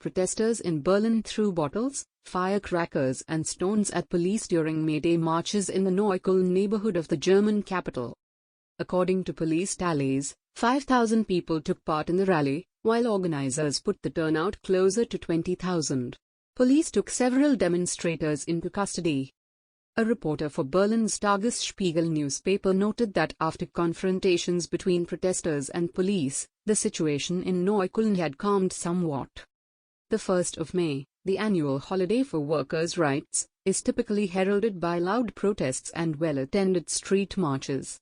Protesters in Berlin threw bottles, firecrackers and stones at police during May Day marches in the Neukölln neighborhood of the German capital. According to police tallies, 5,000 people took part in the rally, while organizers put the turnout closer to 20,000. Police took several demonstrators into custody. A reporter for Berlin's Tagesspiegel newspaper noted that after confrontations between protesters and police, the situation in Neukölln had calmed somewhat. The 1st of May, the annual holiday for workers' rights, is typically heralded by loud protests and well-attended street marches.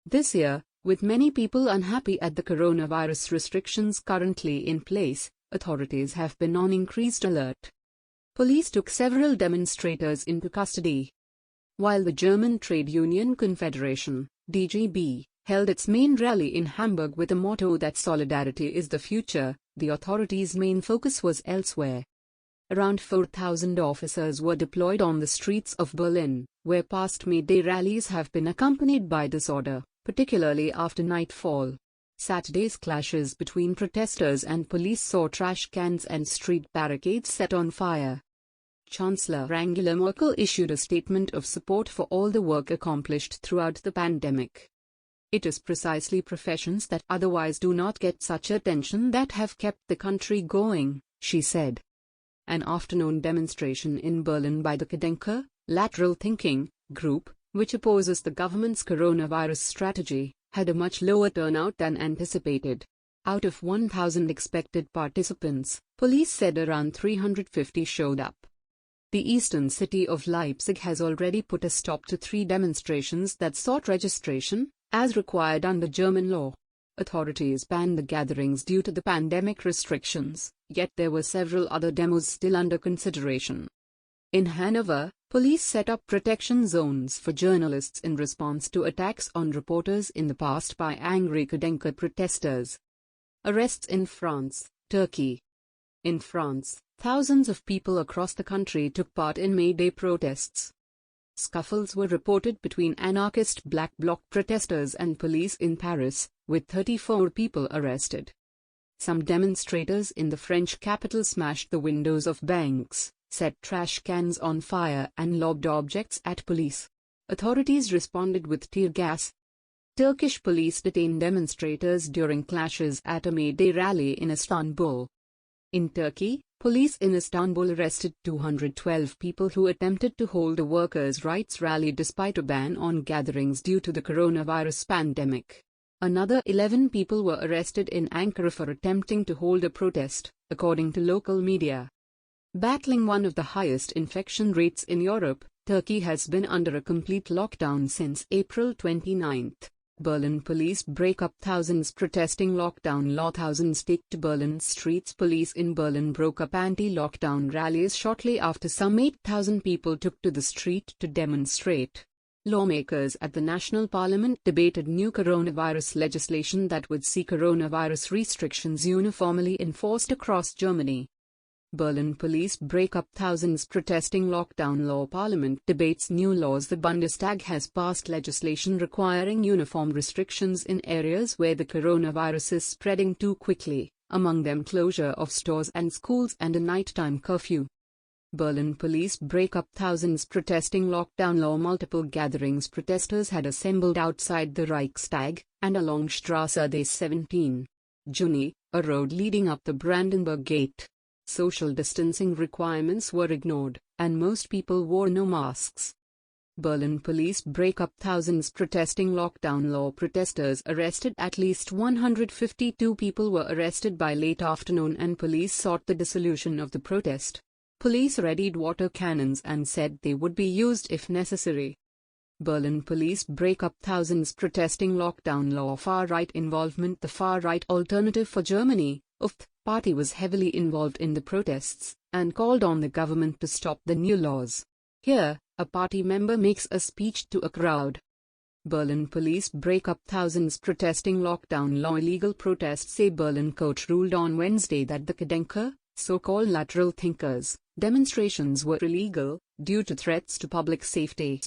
This year, with many people unhappy at the coronavirus restrictions currently in place, authorities have been on increased alert. Police took several demonstrators into custody. While the German Trade Union Confederation, DGB, held its main rally in Hamburg with a motto that solidarity is the future, the authorities' main focus was elsewhere. Around 4,000 officers were deployed on the streets of Berlin, where past May Day rallies have been accompanied by disorder, particularly after nightfall. Saturday's clashes between protesters and police saw trash cans and street barricades set on fire. Chancellor Angela Merkel issued a statement of support for all the work accomplished throughout the pandemic. It is precisely professions that otherwise do not get such attention that have kept the country going, she said. An afternoon demonstration in Berlin by the Querdenker, lateral thinking, group, which opposes the government's coronavirus strategy, had a much lower turnout than anticipated. Out of 1,000 expected participants, police said around 350 showed up. The eastern city of Leipzig has already put a stop to 3 demonstrations that sought registration, as required under German law. Authorities banned the gatherings due to the pandemic restrictions, yet there were several other demos still under consideration. In Hanover, police set up protection zones for journalists in response to attacks on reporters in the past by angry Querdenker protesters. Arrests in France, Turkey. In France, thousands of people across the country took part in May Day protests. Scuffles were reported between anarchist Black Bloc protesters and police in Paris, with 34 people arrested. Some demonstrators in the French capital smashed the windows of banks, set trash cans on fire and lobbed objects at police. Authorities responded with tear gas. Turkish police detained demonstrators during clashes at a May Day rally in Istanbul. In Turkey, police in Istanbul arrested 212 people who attempted to hold a workers' rights rally despite a ban on gatherings due to the coronavirus pandemic. Another 11 people were arrested in Ankara for attempting to hold a protest, according to local media. Battling one of the highest infection rates in Europe, Turkey has been under a complete lockdown since April 29. Berlin police break up thousands protesting lockdown law. Thousands take to Berlin streets. Police in Berlin broke up anti-lockdown rallies shortly after some 8,000 people took to the street to demonstrate. Lawmakers at the National Parliament debated new coronavirus legislation that would see coronavirus restrictions uniformly enforced across Germany. Berlin police break up thousands protesting lockdown law. Parliament debates new laws. The Bundestag has passed legislation requiring uniform restrictions in areas where the coronavirus is spreading too quickly, among them closure of stores and schools and a nighttime curfew. Berlin police break up thousands protesting lockdown law. Multiple gatherings. Protesters had assembled outside the Reichstag and along Straße des 17. Juni, a road leading up the Brandenburg Gate. Social distancing requirements were ignored, and most people wore no masks. Berlin police break up thousands protesting lockdown law. Protesters arrested. At least 152 people were arrested by late afternoon and police sought the dissolution of the protest. Police readied water cannons and said they would be used if necessary. Berlin police break up thousands protesting lockdown law. Far-right involvement. The far-right Alternative for Germany, UFT, party was heavily involved in the protests, and called on the government to stop the new laws. Here, a party member makes a speech to a crowd. Berlin police break up thousands protesting lockdown law. Illegal protests. A Berlin court ruled on Wednesday that the Querdenker, so-called lateral thinkers, demonstrations were illegal, due to threats to public safety.